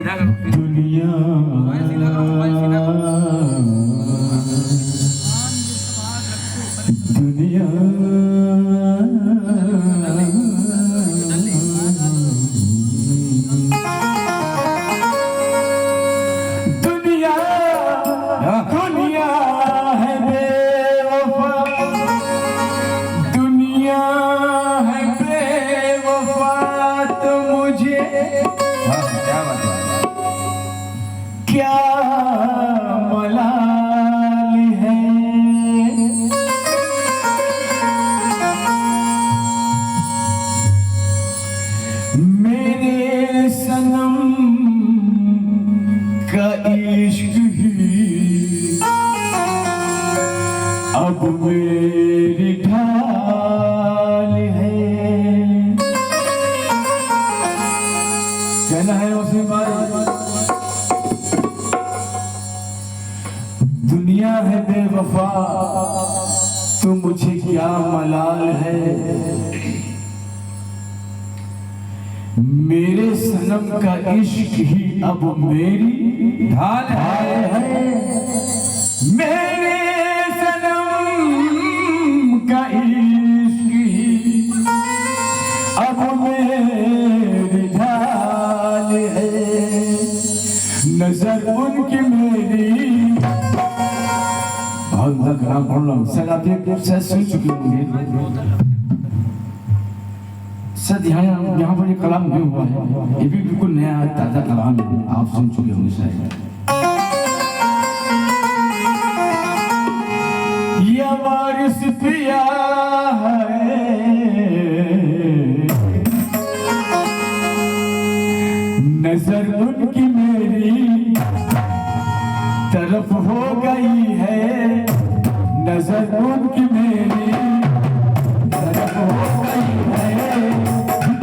दुनिया दुनिया दुनिया दुनिया है बेवफा, दुनिया है बेवफा तो मुझे क्या मलाल है। मेरे सनम का इश्क ही अब मेरी ढाल है। कहना है उसे दुनिया है बेवफा तो मुझे क्या मलाल है। मेरे सनम का इश्क ही अब मेरी ढाल है। मेरे सनम का इश्क ही अब मेरी ढाल है। नजर उनकी मेरी बहुत कलाम पढ़ लो सर, आप ये शायद सुन चुके होंगे। सर यहाँ पर ये कलाम नहीं हुआ है, ये भी बिल्कुल नया ताज़ा कलाम है, आप सुन चुके होंगे शायद। ये वारिस पिया है नजर उनकी मेरी तरफ हो गई है। नजर उनकी मेरी तरफ हो गई है।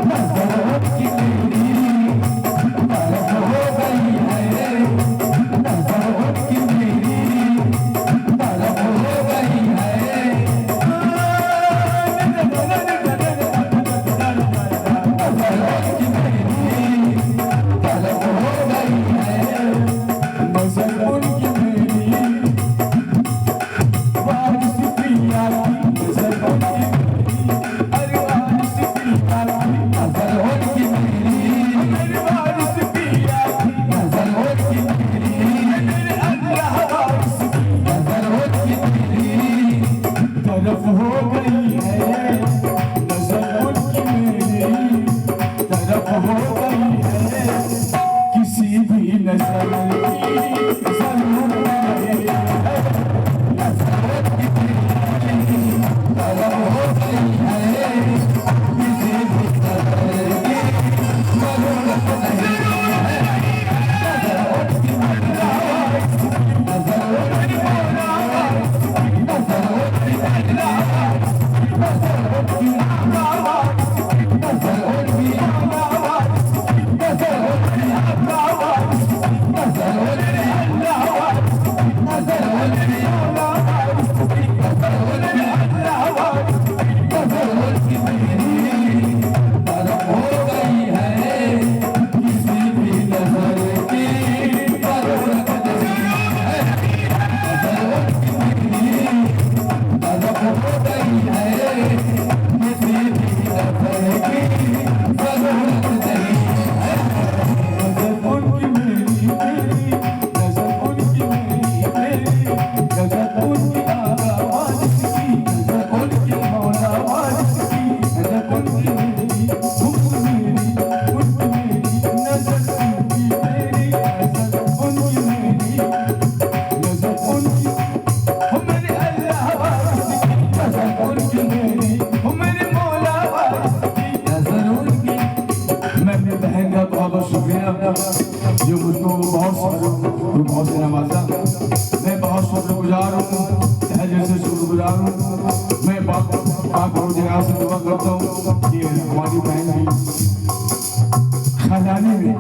नजर उनकी मेरी तरफ हो गई है। नजर उनकी मेरी तरफ हो गई है। नजर उनकी मेरी तरफ हो गई है। नजर उनकी तरफ हो गई है। नजर उनकी मेरी तरफ हो गई है। किसी भी नजर की जरूरत नहीं है। नजर उनकी मेरी तरफ हो गई है। किसी भी नजर की जरूरत नहीं है। नजर उनकी नजर उनकी जो मुझको बहुत से नवाजा। मैं बहुत शुक्रगुजार हूँ, तहे से शुक्रगुजार हूँ। मैं बहुत जगह से दुआ करता हूँ कि हमारी बहन की खजाने में,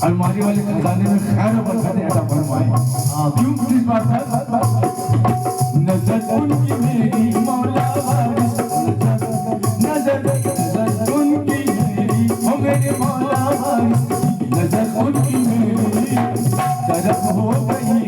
अलमारी वाले खजाने में खैर और बरकत अता फरमाए। क्यों किस बात है? नजर उनकी मेरी मौला वारिस, नजर उनकी मेरी ओ मेरे मौला वारिस, नजर उनकी मेरी तरफ हो गई